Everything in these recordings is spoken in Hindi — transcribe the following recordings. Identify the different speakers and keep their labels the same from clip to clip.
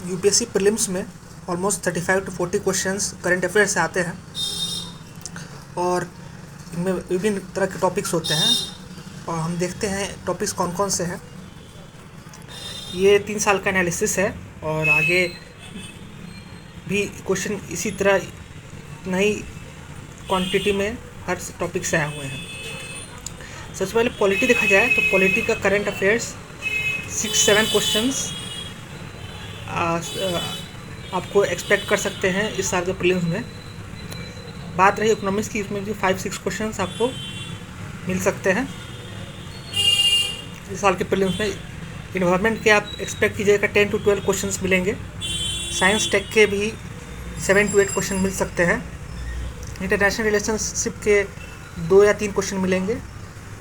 Speaker 1: यूपीएससी प्रीलिम्स में almost 35 to 40 questions current affair से आते हैं और इनमें विभिन्न तरह के टॉपिक्स होते हैं और हम देखते हैं टॉपिक्स कौन कौन से हैं। ये 3 साल का एनालिसिस है और आगे भी क्वेश्चन इसी तरह नई क्वांटिटी में हर टॉपिक से आए हुए हैं। सबसे पहले पॉलिटी देखा जाए तो पॉलिटी का करंट अफेयर्स 6-7 क्वेश्चंस आपको एक्सपेक्ट कर सकते हैं इस साल के प्रीलिम्स में। बात रही इकोनॉमिक्स की, इसमें भी 5-6 क्वेश्चंस आपको मिल सकते हैं इस साल के प्रीलिम्स में। इन्वायरमेंट के आप एक्सपेक्ट कीजिएगा 10 to 12 क्वेश्चंस मिलेंगे। साइंस टेक के भी 7 to 8 क्वेश्चन मिल सकते हैं। इंटरनेशनल रिलेशनशिप के 2 या 3 क्वेश्चन मिलेंगे।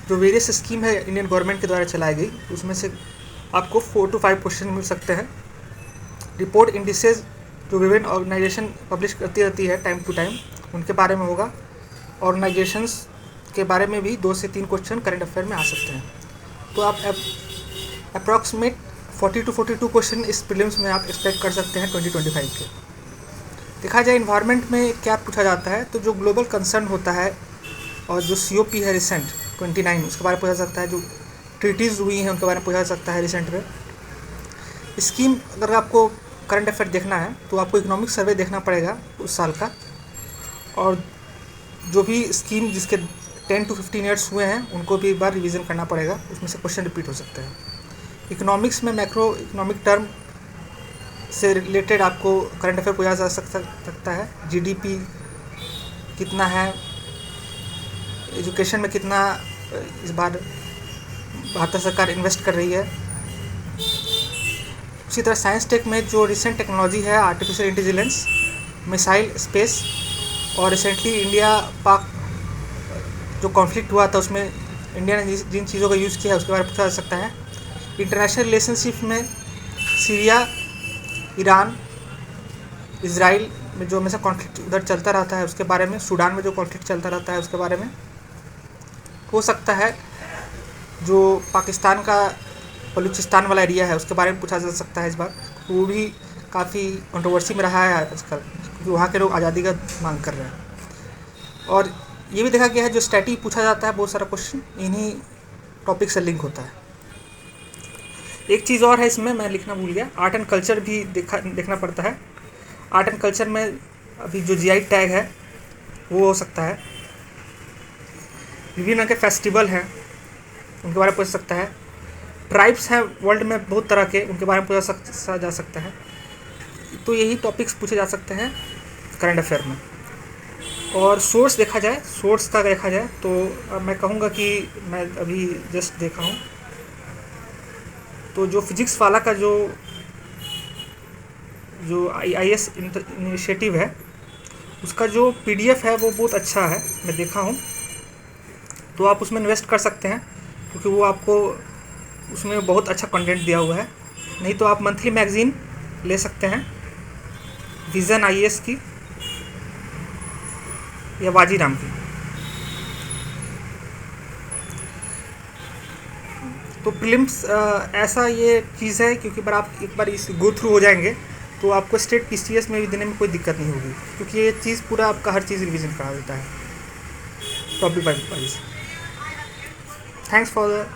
Speaker 1: जो वेरियस स्कीम है इंडियन गवर्नमेंट के द्वारा चलाई गई उसमें से आपको 4 to 5 क्वेश्चन मिल सकते हैं। रिपोर्ट इंडिसेस जो विभिन्न ऑर्गेनाइजेशन पब्लिश करती रहती है टाइम टू टाइम, उनके बारे में होगा। ऑर्गेनाइजेशंस के बारे में भी 2 से 3 क्वेश्चन करंट अफेयर में आ सकते हैं। तो आप अप्रॉक्सीमेट 40 to 42 क्वेश्चन इस प्रीलिम्स में आप एक्सपेक्ट कर सकते हैं 2025 के। देखा जाए इन्वायरमेंट में क्या पूछा जाता है तो जो ग्लोबल कंसर्न होता है और जो COP है रिसेंट 29 उसके बारे में पूछा सकता है। जो ट्रीटीज़ हुई हैं उनके बारे में पूछा सकता है रिसेंट में। स्कीम अगर आपको करंट अफेयर देखना है तो आपको इकोनॉमिक सर्वे देखना पड़ेगा उस साल का, और जो भी स्कीम जिसके 10 to 15 ईयर्स हुए हैं उनको भी एक बार रिवीजन करना पड़ेगा, उसमें से क्वेश्चन रिपीट हो सकते हैं। इकोनॉमिक्स में मैक्रो इकोनॉमिक टर्म से रिलेटेड आपको करंट अफेयर पूछा जा सकता है। GDP कितना है, एजुकेशन में कितना इस बार भारत सरकार इन्वेस्ट कर रही है। उसी तरह साइंस टेक में जो रिसेंट टेक्नोलॉजी है आर्टिफिशियल इंटेलिजेंस, मिसाइल, स्पेस, और रिसेंटली इंडिया पाक जो कॉन्फ्लिक्ट हुआ था उसमें इंडिया ने जिन चीज़ों का यूज़ किया है उसके बारे में पूछा जा सकता है। इंटरनेशनल रिलेशनशिप में सीरिया, ईरान, इजराइल में जो हमेशा कॉन्फ्लिक्ट उधर चलता रहता है उसके बारे में, सूडान में जो कॉन्फ्लिक्ट चलता रहता है उसके बारे में हो सकता है। जो पाकिस्तान का बलूचिस्तान वाला एरिया है उसके बारे में पूछा जा सकता है इस बार। वो भी काफ़ी कंट्रोवर्सी में रहा है आजकल क्योंकि वहाँ के लोग आज़ादी का मांग कर रहे हैं। और ये भी देखा गया है जो स्टैटिक पूछा जाता है बहुत सारा क्वेश्चन इन्हीं टॉपिक से लिंक होता है। एक चीज़ और है इसमें मैं लिखना भूल गया, आर्ट एंड कल्चर भी देखना पड़ता है। आर्ट एंड कल्चर में अभी जो GI टैग है वो हो सकता है। विभिन्न के फेस्टिवल हैं उनके बारे में पूछ सकता है। ट्राइब्स हैं वर्ल्ड में बहुत तरह के, उनके बारे में पूछा जा सकता है। तो यही टॉपिक्स पूछे जा सकते हैं करंट अफेयर में। और सोर्स देखा जाए, सोर्स का देखा जाए तो मैं कहूँगा कि मैं अभी जस्ट देखा हूँ तो जो फिजिक्स वाला का जो IIS इनिशिएटिव है उसका जो PDF है वो बहुत अच्छा है, मैं देखा हूँ। तो आप उसमें इन्वेस्ट कर सकते हैं क्योंकि वो आपको उसमें बहुत अच्छा कंटेंट दिया हुआ है। नहीं तो आप मंथली मैगज़ीन ले सकते हैं, विज़न IAS की या वाजीराम की। तो प्रीलिम्स ऐसा ये चीज़ है क्योंकि अगर आप एक बार इस गो थ्रू हो जाएंगे तो आपको स्टेट PCS में भी देने में कोई दिक्कत नहीं होगी क्योंकि ये चीज़ पूरा आपका हर चीज़ रिवीजन करा देता है topic wise. Thanks for the